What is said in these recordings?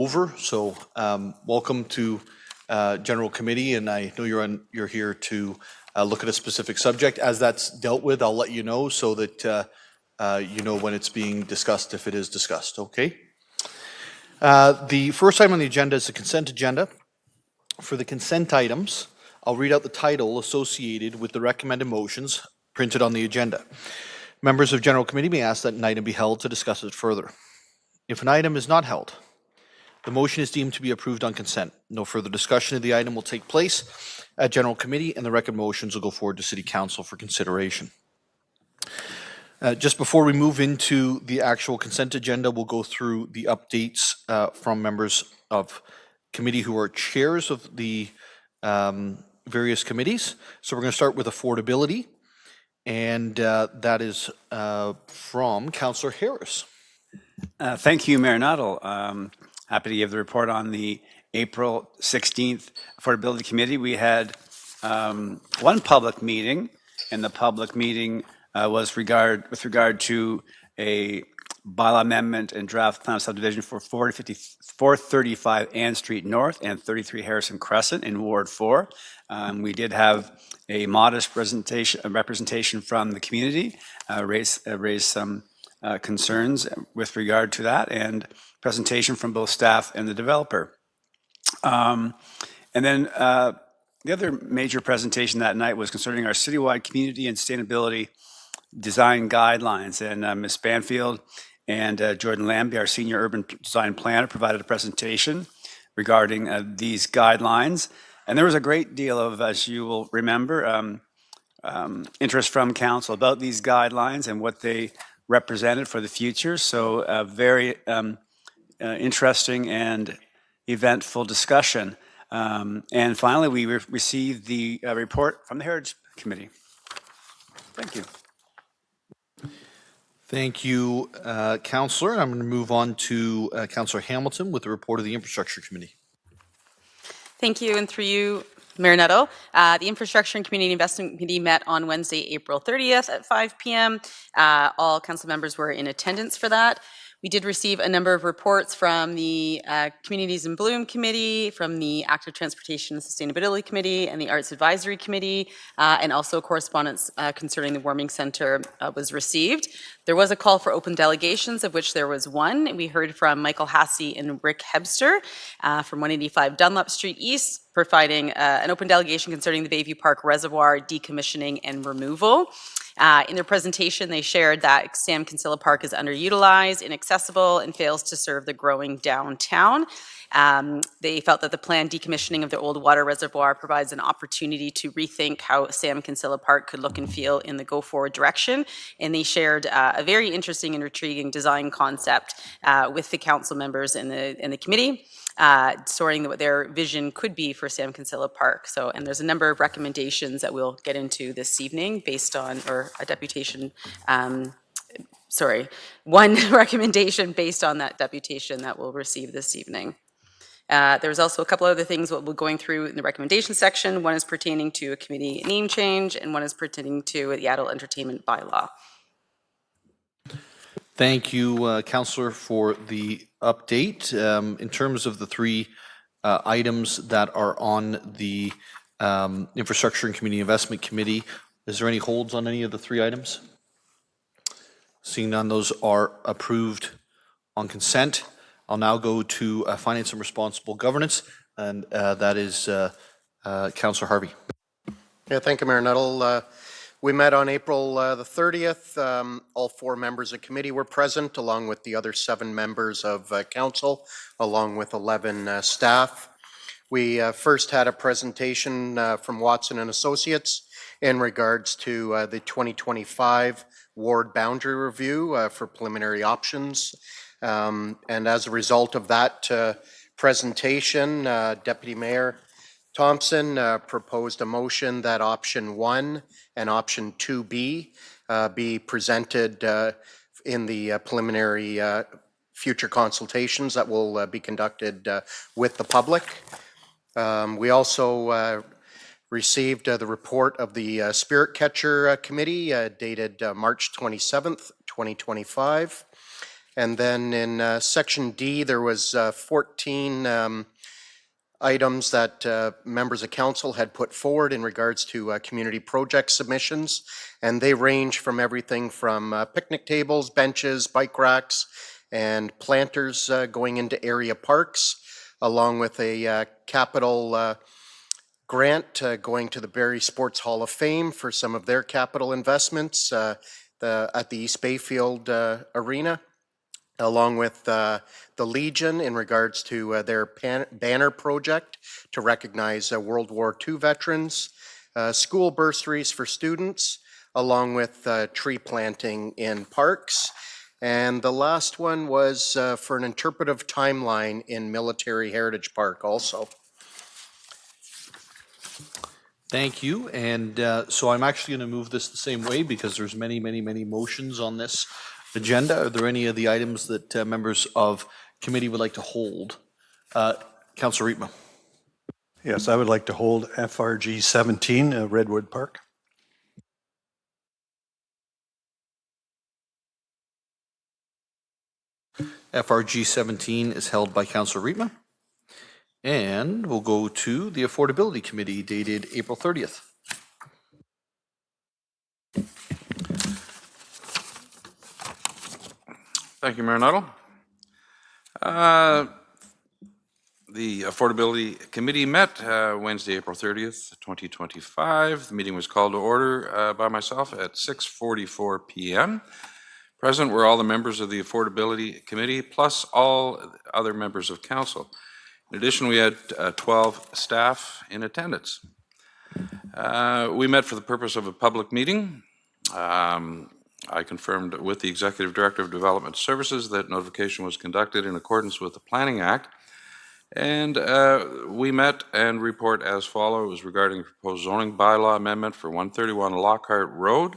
over. So welcome to General Committee, and I know you're here to look at a specific subject. As that's dealt with, I'll let you know so that you know when it's being discussed, if it is discussed, okay? The first item on the agenda is the consent agenda. For the consent items, I'll read out the title associated with the recommended motions printed on the agenda. Members of General Committee may ask that an item be held to discuss it further. If an item is not held, the motion is deemed to be approved on consent. No further discussion of the item will take place at General Committee, and the recommended motions will go forward to City Council for consideration. Just before we move into the actual consent agenda, we'll go through the updates from members of committee who are chairs of the various committees. So we're going to start with affordability, and that is from Councillor Harris. Thank you, Mayor Nuttall. Happy to give the report on the April 16th Affordability Committee. We had one public meeting, and the public meeting was with regard to a bylaw amendment and draft plan of subdivision for 435 Ann Street North and 33 Harrison Crescent in Ward 4. We did have a modest representation from the community, raise some concerns with regard to that, and presentation from both staff and the developer. And then the other major presentation that night was concerning our citywide community and sustainability design guidelines. And Ms. Banfield and Jordan Lambie, our senior urban design planner, provided a presentation regarding these guidelines. And there was a great deal of, as you will remember, interest from council about these guidelines and what they represented for the future. So very interesting and eventful discussion. And finally, we received the report from the Heritage Committee. Thank you. Thank you, Councillor. I'm going to move on to Councillor Hamilton with the report of the Infrastructure Committee. Thank you, and through you, Mayor Nuttall. The Infrastructure and Community Investment Committee met on Wednesday, April 30th at 5 p.m. All council members were in attendance for that. We did receive a number of reports from the Communities in Bloom Committee, from the Active Transportation and Sustainability Committee, and the Arts Advisory Committee, and also correspondence concerning the Warming Centre was received. There was a call for open delegations, of which there was one. We heard from Michael Hassey and Rick Hebster from 185 Dunlop Street East, providing an open delegation concerning the Bayview Park Reservoir decommissioning and removal. In their presentation, they shared that Sam Kinsella Park is underutilized, inaccessible, and fails to serve the growing downtown. They felt that the planned decommissioning of the old water reservoir provides an opportunity to rethink how Sam Kinsella Park could look and feel in the go-forward direction. And they shared a very interesting and intriguing design concept with the council members in the committee, storing what their vision could be for Sam Kinsella Park. So, and there's a number of recommendations that we'll get into this evening based on, or a deputation, one recommendation based on that deputation that we'll receive this evening. There's also a couple other things that we're going through in the recommendation section. One is pertaining to a committee name change, and one is pertaining to the adult entertainment bylaw. Thank you, Councillor, for the update. In terms of the three items that are on the Infrastructure and Community Investment Committee, is there any holds on any of the three items? Seeing none, those are approved on consent. I'll now go to Finance and Responsible Governance, and that is Councillor Harvey. Yeah, thank you, Mayor Nuttall. We met on April the 30th. All 4 members of committee were present, along with the other 7 members of council, along with 11 staff. We first had a presentation from Watson and Associates in regards to the 2025 ward boundary review for preliminary options. And as a result of that presentation, Deputy Mayor Thompson proposed a motion that option 1 and option 2B be presented in the preliminary future consultations that will be conducted with the public. We also received the report of the Spirit Catcher Committee dated March 27th, 2025. And then in Section D, there was 14 items that members of council had put forward in regards to community project submissions. And they range from everything from picnic tables, benches, bike racks, and planters going into area parks, along with a capital grant going to the Barrie Sports Hall of Fame for some of their capital investments at the East Bayfield Arena, along with the Legion in regards to their banner project to recognize World War II veterans, school bursaries for students, along with tree planting in parks. And the last one was for an interpretive timeline in Military Heritage Park also. Thank you. And so I'm actually going to move this the same way because there's many motions on this agenda. Are there any of the items that members of committee would like to hold? Councillor Riepma. Yes, I would like to hold FRG 17, Redwood Park. FRG 17 is held by Councillor Riepma. And we'll go to the Affordability Committee dated April 30th. Thank you, Mayor Nuttall. The Affordability Committee met Wednesday, April 30th, 2025. The meeting was called to order by myself at 6:44 p.m. Present were all the members of the Affordability Committee, plus all other members of council. In addition, we had 12 staff in attendance. We met for the purpose of a public meeting. I confirmed with the Executive Director of Development Services that notification was conducted in accordance with the Planning Act. And we met and report as follows regarding proposed zoning bylaw amendment for 131 Lockhart Road.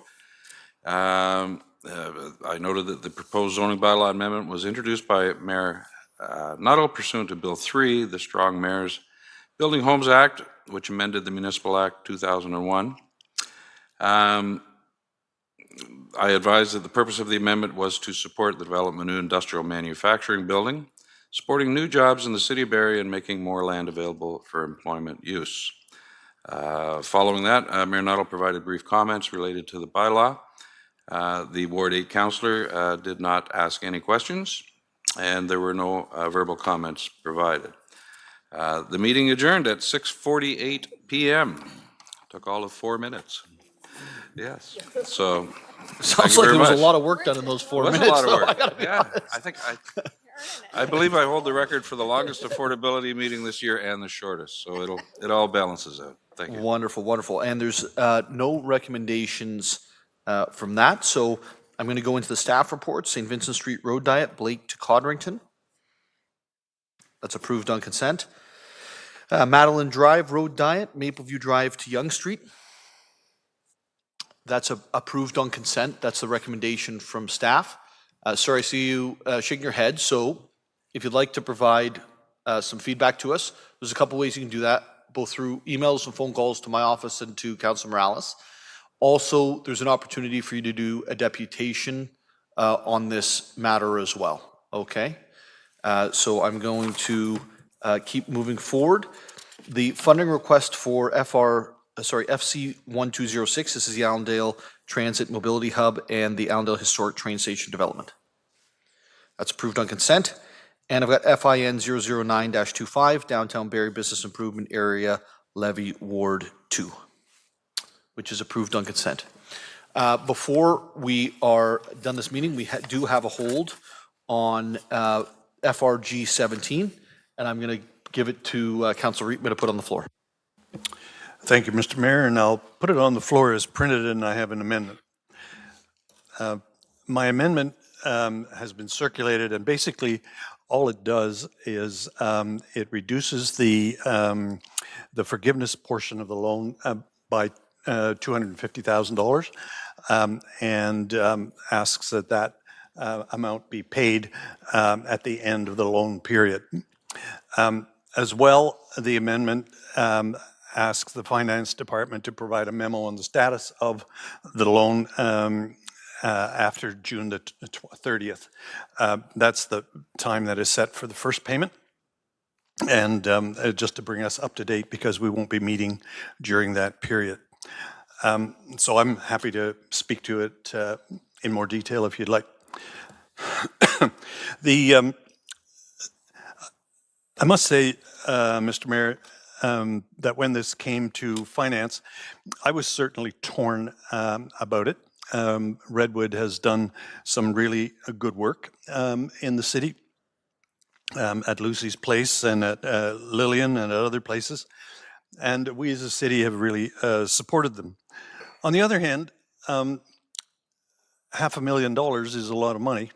I noted that the proposed zoning bylaw amendment was introduced by Mayor Nuttall pursuant to Bill 3, the Strong Mayors Building Homes Act, which amended the Municipal Act 2001. I advised that the purpose of the amendment was to support the development of new industrial manufacturing building, supporting new jobs in the City of Barrie and making more land available for employment use. Following that, Mayor Nuttall provided brief comments related to the bylaw. The Ward 8 councillor did not ask any questions, and there were no verbal comments provided. The meeting adjourned at 6:48 p.m. Took all of 4 minutes. Yes. So Sounds like there was a lot of work done in those 4 minutes. a lot of so work. I gotta be honest. I believe I hold the record for the longest affordability meeting this year and the shortest. So it all balances out. Thank you. Wonderful, wonderful. And there's no recommendations from that. So I'm going to go into the staff reports. St. Vincent Street Road Diet, Blake to Codrington. That's approved on consent. Madeline Drive Road Diet, Mapleview Drive to Yonge Street. That's approved on consent. That's the recommendation from staff. Sir, I see you shaking your head. So if you'd like to provide some feedback to us, there's a couple ways you can do that, both through emails and phone calls to my office and to Councilor Morales. Also, there's an opportunity for you to do a deputation on this matter as well, okay? So I'm going to keep moving forward. The funding request for FC 1206, this is the Allendale Transit Mobility Hub and the Allendale Historic Train Station Development. That's approved on consent. And I've got FIN 009-25, Downtown Barrie Business Improvement Area Levy Ward 2, which is approved on consent. Before we are done this meeting, we do have a hold on FRG 17, and I'm going to give it to Councilor Riepma to put on the floor. Thank you, Mr. Mayor, and I'll put it on the floor as printed, and I have an amendment. My amendment has been circulated, and basically all it does is it reduces the forgiveness portion of the loan by $250,000 and asks that amount be paid at the end of the loan period. As well, the amendment asks the Finance Department to provide a memo on the status of the loan after June the 30th. That's the time that is set for the first payment. And just to bring us up to date, because we won't be meeting during that period. So I'm happy to speak to it in more detail if you'd like. I must say, Mr. Mayor, that when this came to finance, I was certainly torn about it. Redwood has done some really good work in the city, at Lucy's Place and at Lillian and at other places. And we as a city have really supported them. On the other hand, $500,000 is a lot of money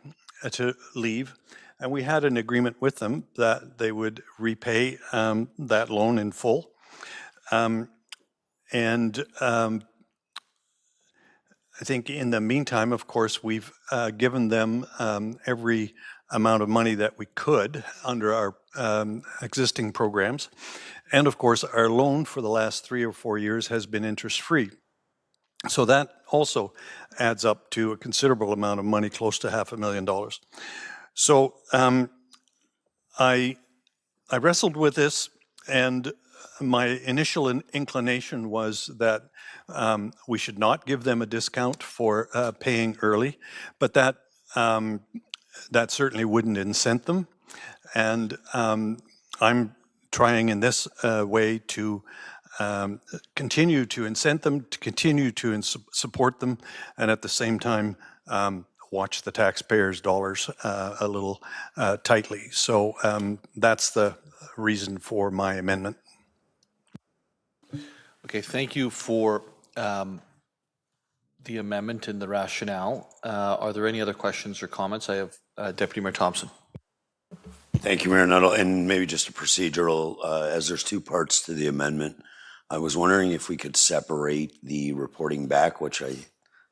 to leave. And we had an agreement with them that they would repay that loan in full. I think in the meantime, of course, we've given them every amount of money that we could under our existing programs. And of course, our loan for the last 3 or 4 years has been interest-free. So that also adds up to a considerable amount of money, close to $500,000. So I wrestled with this, and my initial inclination was that we should not give them a discount for paying early, but that certainly wouldn't incent them. And I'm trying in this way to continue to incent them, to continue to support them, and at the same time watch the taxpayers' dollars a little tightly. So that's the reason for my amendment. Okay, thank you for the amendment and the rationale. Are there any other questions or comments? I have Deputy Mayor Thompson. Thank you, Mayor Nuttall. And maybe just a procedural, as there's two parts to the amendment, I was wondering if we could separate the reporting back, which I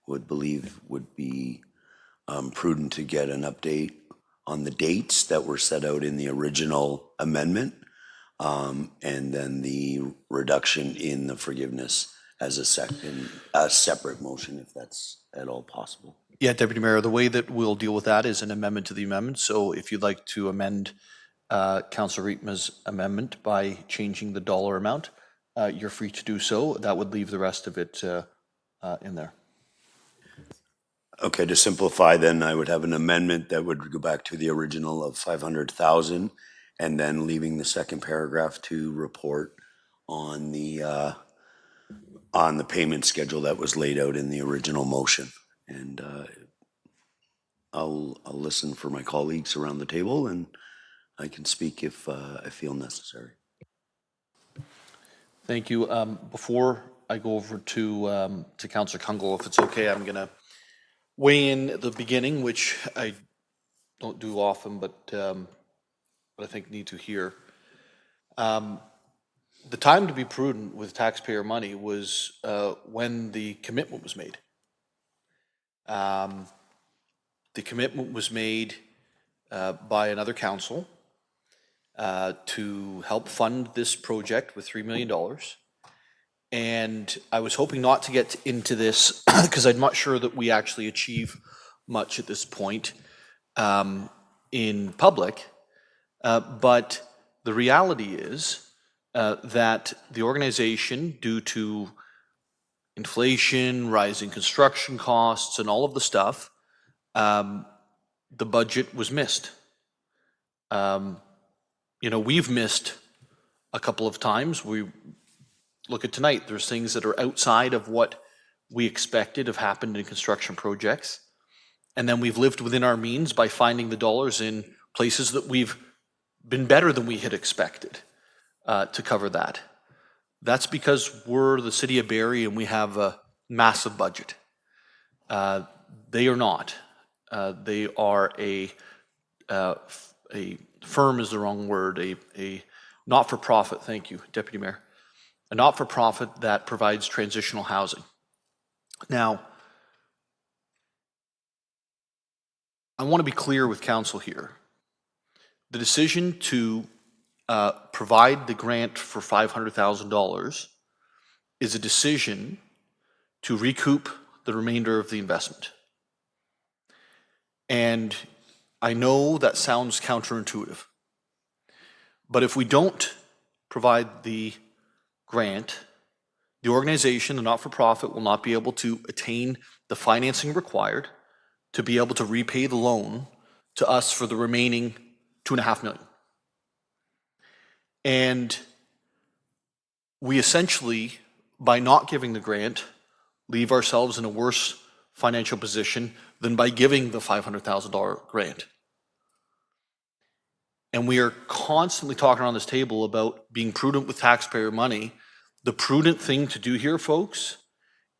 would believe would be prudent to get an update on the dates that were set out in the original amendment, and then the reduction in the forgiveness as a separate motion, if that's at all possible. Yeah, Deputy Mayor, the way that we'll deal with that is an amendment to the amendment. So if you'd like to amend Councillor Rietma's amendment by changing the dollar amount, you're free to do so. That would leave the rest of it in there. Okay, to simplify then, I would have an amendment that would go back to the original of 500,000, and then leaving the second paragraph to report on the payment schedule that was laid out in the original motion. And I'll listen for my colleagues around the table, and I can speak if I feel necessary. Thank you. Before I go over to Councillor Kungl, if it's okay, I'm going to weigh in at the beginning, which I don't do often, but I think need to hear. The time to be prudent with taxpayer money was when the commitment was made. The commitment was made by another council to help fund this project with $3 million. And I was hoping not to get into this because I'm not sure that we actually achieve much at this point in public. But the reality is that the organization, due to inflation, rising construction costs, and all of the stuff, the budget was missed. We've missed a couple of times. We look at tonight, there's things that are outside of what we expected have happened in construction projects. And then we've lived within our means by finding the dollars in places that we've been better than we had expected to cover that. That's because we're the City of Barrie and we have a massive budget. They are not. They are a firm is the wrong word, a not-for-profit, thank you, Deputy Mayor, a not-for-profit that provides transitional housing. Now, I want to be clear with council here. The decision to provide the grant for $500,000 is a decision to recoup the remainder of the investment. And I know that sounds counterintuitive. But if we don't provide the grant, the organization, the not-for-profit, will not be able to attain the financing required to be able to repay the loan to us for the remaining $2.5 million. And we essentially, by not giving the grant, leave ourselves in a worse financial position than by giving the $500,000 grant. And we are constantly talking around this table about being prudent with taxpayer money. The prudent thing to do here, folks,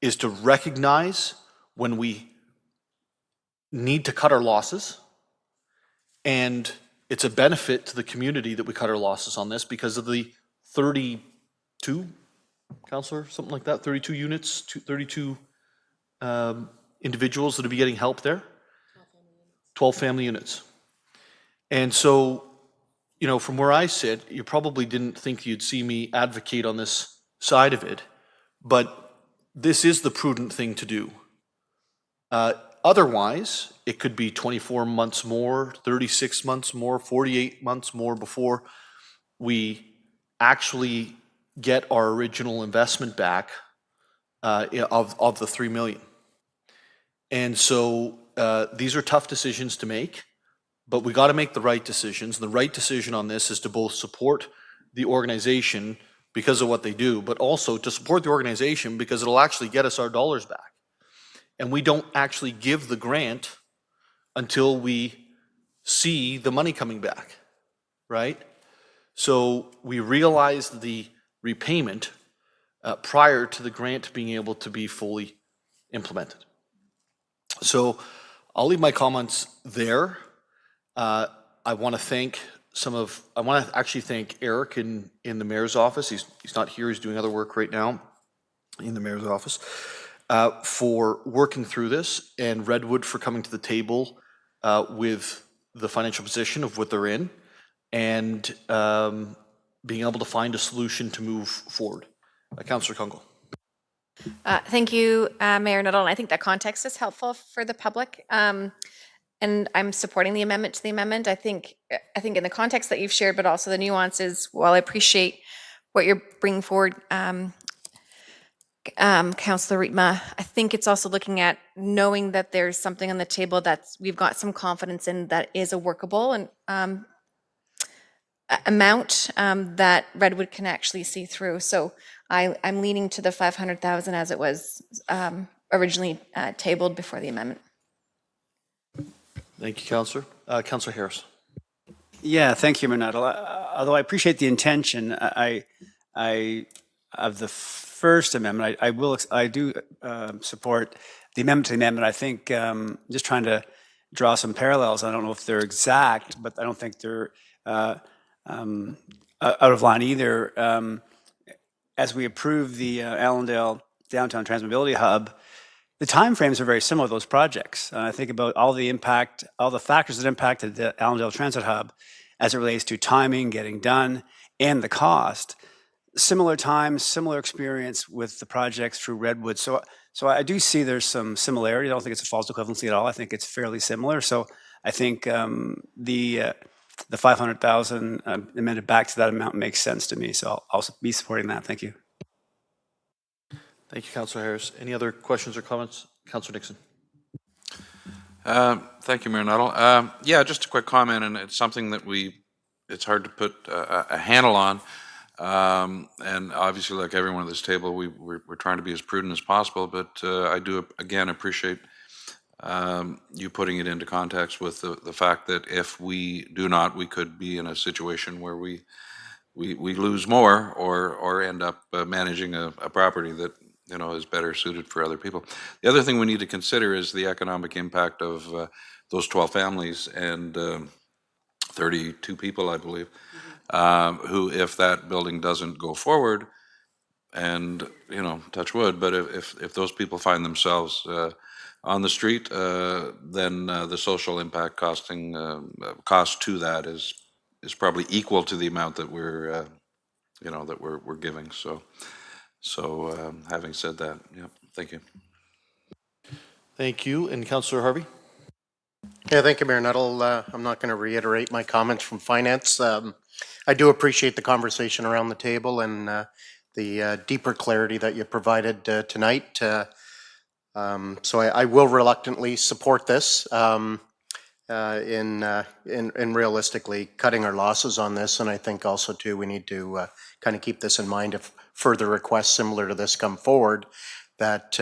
is to recognize when we need to cut our losses. And it's a benefit to the community that we cut our losses on this because of the 32, Councillor, something like that, 32 units, 32 individuals that will be getting help there. 12 family units. And so, you know, from where I sit, you probably didn't think you'd see me advocate on this side of it, but this is the prudent thing to do. Otherwise, it could be 24 months more, 36 months more, 48 months more before we actually get our original investment back of the $3 million. And so these are tough decisions to make, but we got to make the right decisions. The right decision on this is to both support the organization because of what they do, but also to support the organization because it'll actually get us our dollars back. And we don't actually give the grant until we see the money coming back, right? So we realize the repayment prior to the grant being able to be fully implemented. So I'll leave my comments there. I want to actually thank Eric in the mayor's office. He's not here, he's doing other work right now in the mayor's office, for working through this, and Redwood for coming to the table with the financial position of what they're in, and being able to find a solution to move forward. Councillor Kunkel. Thank you, Mayor Nuttall. And I think that context is helpful for the public. And I'm supporting the amendment to the amendment. I think in the context that you've shared, but also the nuances, while I appreciate what you're bringing forward, Councillor Rietma, I think it's also looking at knowing that there's something on the table that we've got some confidence in that is a workable and amount that Redwood can actually see through. So I'm leaning to the 500,000 as it was originally tabled before the amendment. Thank you, Councillor. Councillor Harris. Yeah, thank you, Mayor Nuttall. Although I appreciate the intention, I of the first amendment, I do support the amendment to the amendment. I think just trying to draw some parallels. I don't know if they're exact, but I don't think they're out of line either. As we approve the Allendale Downtown Transmobility Hub, the timeframes are very similar to those projects. I think about all the impact, all the factors that impacted the Allendale Transit Hub as it relates to timing, getting done, and the cost. Similar times, similar experience with the projects through Redwood. So I do see there's some similarity. I don't think it's a false equivalency at all. I think it's fairly similar. So I think the 500,000 amended back to that amount makes sense to me. So I'll be supporting that. Thank you. Thank you, Councillor Harris. Any other questions or comments? Councillor Nixon. Thank you, Mayor Nuttall. Yeah, just a quick comment, and it's something that it's hard to put a handle on. And obviously, like everyone at this table, we're trying to be as prudent as possible, but I do, again, appreciate you putting it into context with the fact that if we do not, we could be in a situation where we lose more or end up managing a property that is better suited for other people. The other thing we need to consider is the economic impact of those 12 families and 32 people, I believe, who, if that building doesn't go forward, and touch wood, but if those people find themselves on the street, then the social impact cost to that is probably equal to the amount that we're giving. So having said that, yeah, thank you. Thank you. And Councillor Harvey? Yeah, thank you, Mayor Nuttall. I'm not going to reiterate my comments from finance. I do appreciate the conversation around the table and the deeper clarity that you provided tonight. So I will reluctantly support this in realistically cutting our losses on this. And I think also too we need to kind of keep this in mind if further requests similar to this come forward, that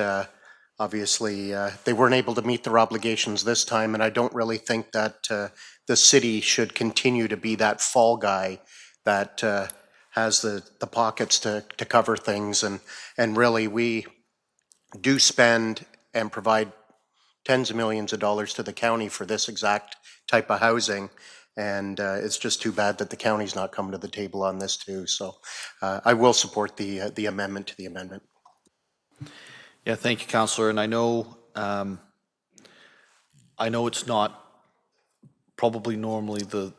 obviously they weren't able to meet their obligations this time. And I don't really think that the city should continue to be that fall guy that has the pockets to cover things. And really we do spend and provide tens of millions of dollars to the county for this exact type of housing. And it's just too bad that the county's not coming to the table on this too. So I will support the amendment to the amendment. Yeah, thank you, Councillor. And I know it's not probably normally the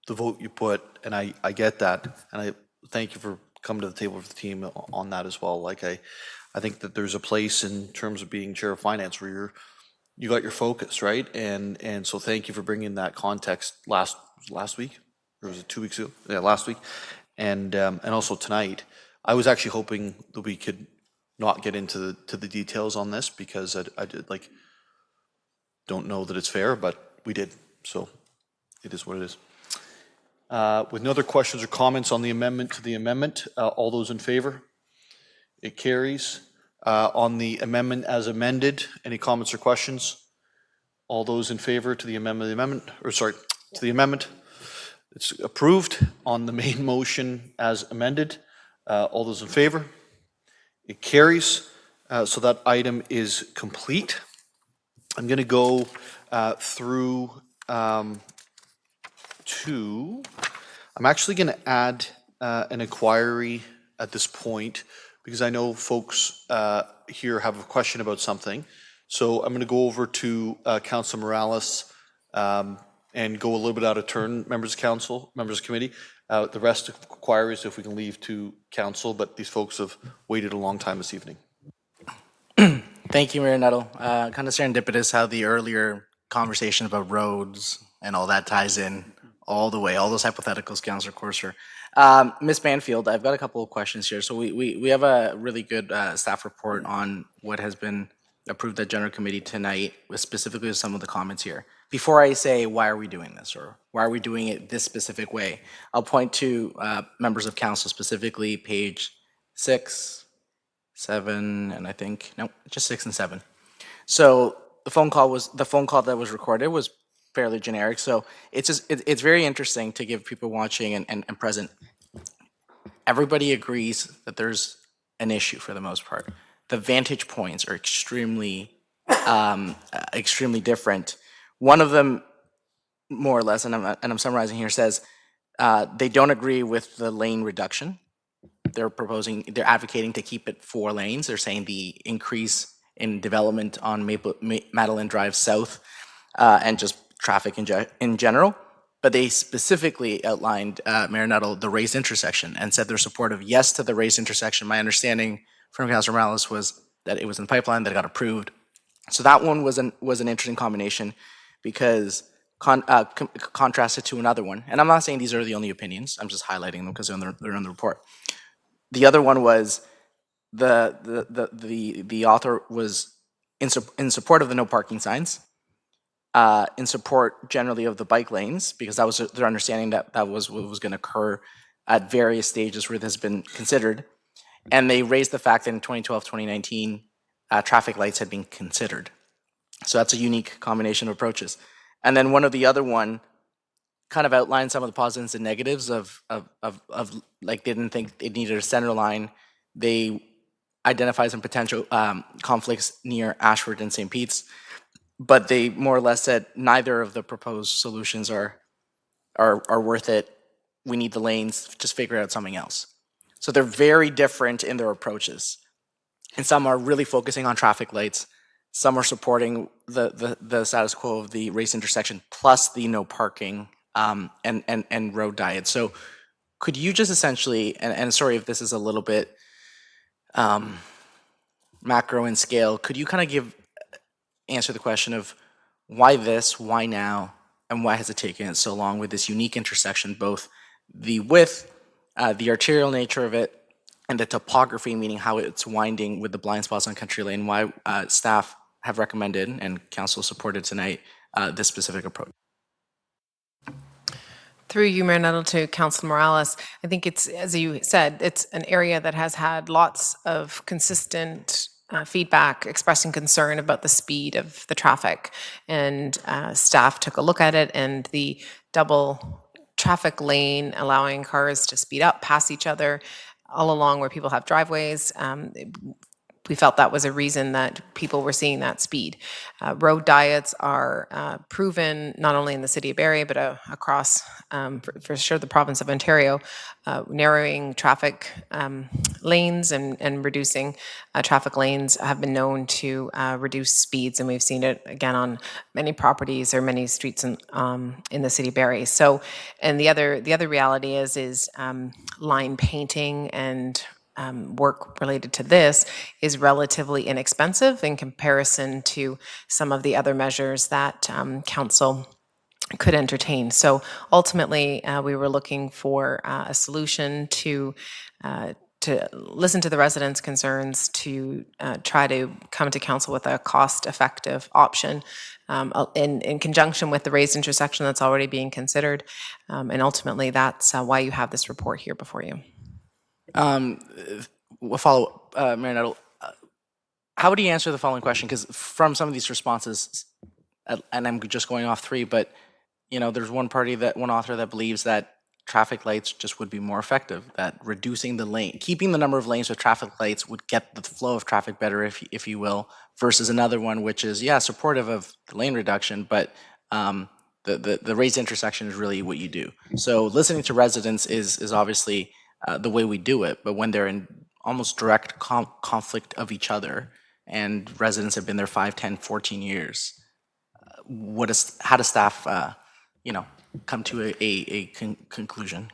vote you put, and I get that, and I thank you for coming to the table with the team on that as well. Like I think that there's a place in terms of being chair of finance where you got your focus, right? And so thank you for bringing that context last week, or was it 2 weeks ago? Yeah, last week, and also tonight. I was actually hoping that we could not get into the details on this because I did don't know that it's fair, but we did, so it is what it is. With no other questions or comments on the amendment to the amendment, all those in favor? It carries. On the amendment as amended, any comments or questions? All those in favor to the amendment, to the amendment? It's approved. On the main motion as amended, all those in favor? It carries. So that item is complete. I'm going to go through I'm actually going to add an inquiry at this point because I know folks here have a question about something. So I'm going to go over to Councilor Morales and go a little bit out of turn, members of council, members of committee. The rest of inquiries, if we can leave to council, but these folks have waited a long time this evening. Thank you, Mayor Nuttall. Kind of serendipitous how the earlier conversation about roads and all that ties in all the way, all those hypotheticals, Councillor Courser. Ms. Banfield, I've got a couple of questions here. So we have a really good staff report on what has been approved at General Committee tonight, with specifically with some of the comments here. Before I say why are we doing this or why are we doing it this specific way, I'll point to members of council, specifically page 6, 7, and I think, no, just 6 and 7. So the phone call that was recorded was fairly generic. So it's very interesting to give people watching and present. Everybody agrees that there's an issue for the most part. The vantage points are extremely different. One of them, more or less, and I'm summarizing here, says they don't agree with the lane reduction. They're advocating to keep it 4 lanes. They're saying the increase in development on Madeline Drive South and just traffic in general. But they specifically outlined, Mayor Nuttall, the raised intersection and said they're supportive, yes, to the raised intersection. My understanding from Councilor Morales was that it was in the pipeline, that it got approved. So that one was an interesting combination because contrasted to another one, and I'm not saying these are the only opinions, I'm just highlighting them because they're in the report. The other one was the author was in support of the no parking signs, in support generally of the bike lanes, because that was their understanding that was what was going to occur at various stages where this has been considered. And they raised the fact that in 2012, 2019, traffic lights had been considered. So that's a unique combination of approaches. And then one of the other one kind of outlined some of the positives and negatives of like they didn't think it needed a center line. They identified some potential conflicts near Ashford and St. Pete's, but they more or less said neither of the proposed solutions are worth it. We need the lanes, just figure out something else. So they're very different in their approaches. And some are really focusing on traffic lights. Some are supporting the status quo of the race intersection plus the no parking and road diet. So could you just essentially, and sorry if this is a little bit macro in scale, could you kind of answer the question of Why this? Why now? And why has it taken it so long with this unique intersection, both the width, the arterial nature of it, and the topography, meaning how it's winding with the blind spots on Country Lane, why staff have recommended and council supported tonight this specific approach. Through you, Mayor Nuttall, to Council Morales, I think it's, as you said, it's an area that has had lots of consistent feedback expressing concern about the speed of the traffic. And staff took a look at it, and the double traffic lane allowing cars to speed up past each other all along where people have driveways, we felt that was a reason that people were seeing that speed. Road diets are proven not only in the City of Barrie, but across, for sure, the province of Ontario, narrowing traffic lanes and reducing traffic lanes have been known to reduce speeds, and we've seen it again on many properties or many streets in the City of Barrie. So, and the other reality is line painting and work related to this is relatively inexpensive in comparison to some of the other measures that council could entertain. So ultimately, we were looking for a solution to listen to the residents' concerns, to try to come to council with a cost-effective option in conjunction with the raised intersection that's already being considered. And ultimately, that's why you have this report here before you. We'll follow, Mayor Nuttall. How would you answer the following question? Because from some of these responses, and I'm just going off three, but you know, there's one author that believes that traffic lights just would be more effective. That reducing the lane, keeping the number of lanes with traffic lights would get the flow of traffic better, if you will. Versus another one, which is supportive of the lane reduction, but the raised intersection is really what you do. So listening to residents is obviously the way we do it, but when they're in almost direct conflict of each other, and residents have been there 5, 10, 14 years, how does staff, come to a conclusion?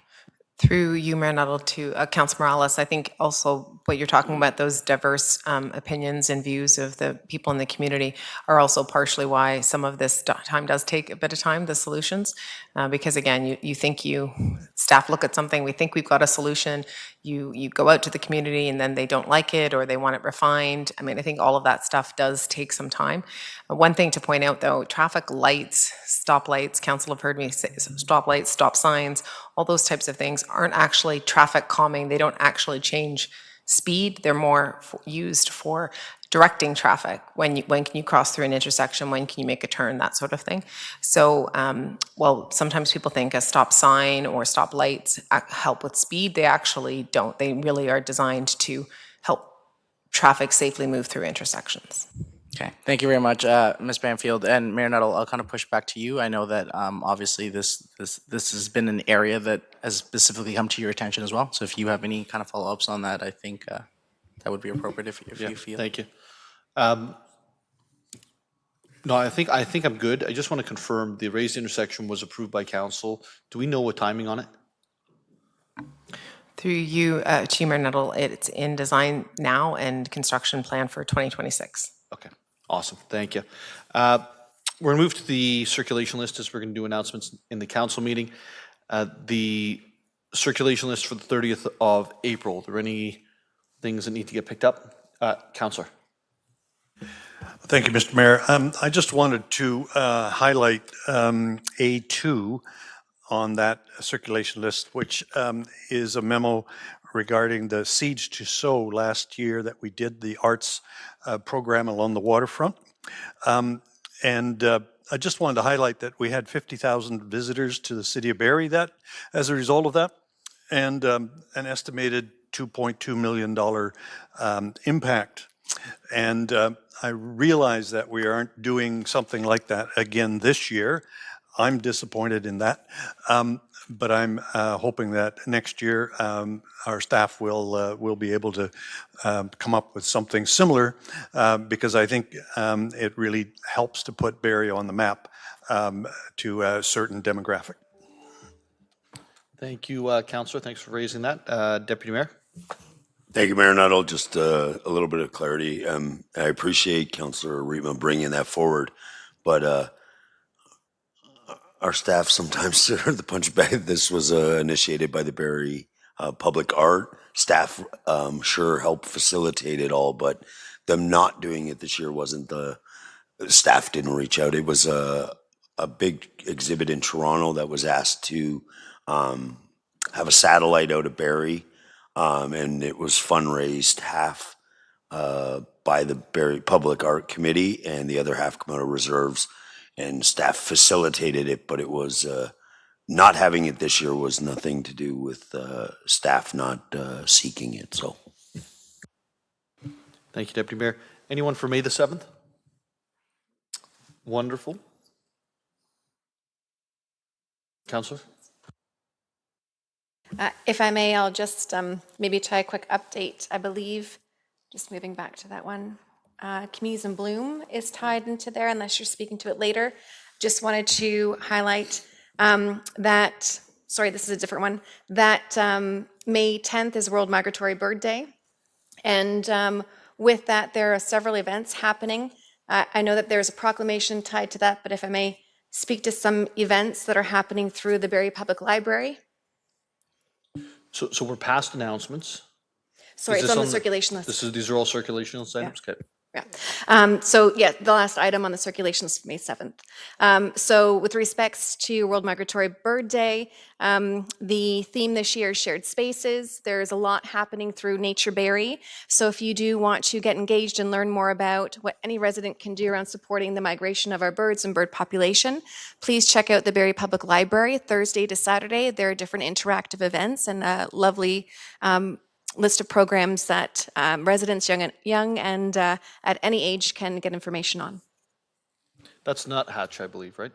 Through you, Mayor Nuttall, to Council Morales, I think also what you're talking about, those diverse opinions and views of the people in the community are also partially why some of this time does take a bit of time, the solutions. Because again, staff look at something, we think we've got a solution, you go out to the community and then they don't like it or they want it refined. I mean, I think all of that stuff does take some time. One thing to point out though, traffic lights, stoplights, council have heard me say stoplights, stop signs, all those types of things aren't actually traffic calming. They don't actually change speed. They're more used for directing traffic. When can you cross through an intersection? When can you make a turn? That sort of thing. So, sometimes people think a stop sign or stop lights help with speed. They actually don't. They really are designed to help traffic safely move through intersections. Okay, thank you very much, Ms. Banfield. And Mayor Nuttall, I'll kind of push back to you. I know that obviously this has been an area that has specifically come to your attention as well. So if you have any kind of follow-ups on that, I think that would be appropriate if you feel. Thank you. No, I think I'm good. I just want to confirm the raised intersection was approved by council. Do we know what timing on it? Through you, Chief Mayor Nuttall, it's in design now and construction plan for 2026. Okay, awesome. Thank you. We're going to move to the circulation list as we're going to do announcements in the council meeting. The circulation list for the 30th of April. Are there any things that need to get picked up? Councillor. Thank you, Mr. Mayor. I just wanted to highlight A2 on that circulation list, which is a memo regarding the Seeds to Sow last year that we did the arts program along the waterfront. I just wanted to highlight that we had 50,000 visitors to the City of Barrie as a result of that, and an estimated $2.2 million impact. And I realize that we aren't doing something like that again this year. I'm disappointed in that, but I'm hoping that next year our staff will be able to come up with something similar, because I think it really helps to put Barrie on the map to a certain demographic. Thank you, Councillor. Thanks for raising that. Deputy Mayor. Thank you, Mayor Nuttall. Just a little bit of clarity. I appreciate Councillor Reitman bringing that forward, but our staff sometimes the punch bag. This was initiated by the Barrie Public Art staff. Sure helped facilitate it all, but them not doing it this year wasn't the staff didn't reach out. It was a big exhibit in Toronto that was asked to have a satellite out of Barrie, and it was fundraised half by the Barrie Public Art Committee and the other half come out of reserves, and staff facilitated it, but it was not having it this year was nothing to do with staff not seeking it, so. Thank you, Deputy Mayor. Anyone for May the 7th? Wonderful. Councillor? If I may, I'll just maybe try a quick update. I believe, just moving back to that one, Communities in Bloom is tied into there unless you're speaking to it later. Just wanted to highlight that, sorry, this is a different one, that May 10th is World Migratory Bird Day. And with that, there are several events happening. I know that there's a proclamation tied to that, but if I may speak to some events that are happening through the Barrie Public Library. So we're past announcements. Sorry, Is it's this on the circulation list. These are all circulation items? Okay. Yeah. So yeah, the last item on the circulation is May 7th. So with respects to World Migratory Bird Day, the theme this year is shared spaces. There's a lot happening through Nature Barrie. So if you do want to get engaged and learn more about what any resident can do around supporting the migration of our birds and bird population, please check out the Barrie Public Library Thursday to Saturday. There are different interactive events and a lovely list of programs that residents, young and at any age, can get information on. That's nuthatch, I believe, right?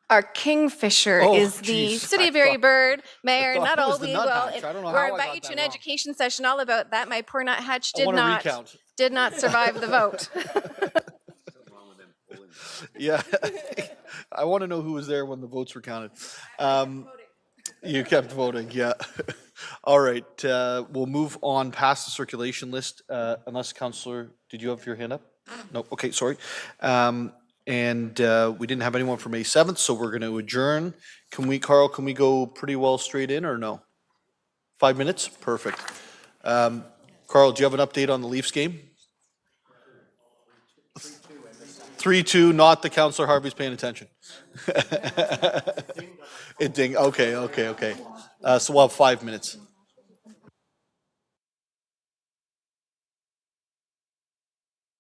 Our kingfisher Oh, is the geez, City I of Barrie thought- bird. Mayor, thought not it was all the we nuthatch. will. I don't know We'll how I invite got you to that an wrong. education session all about that. My poor nuthatch I want to recount. did not survive the vote. Yeah. I want to know who was there when the votes were counted. You kept voting, yeah. All right, we'll move on past the circulation list, unless Councillor, did you have your hand up? No, okay, sorry. And we didn't have anyone for May 7th, so we're going to adjourn. Carl, can we go pretty well straight in or no? 5 minutes? Perfect. Carl, do you have an update on the Leafs game? 3-2, not that Councillor Harvey's paying attention. It ding, okay. So we'll have 5 minutes.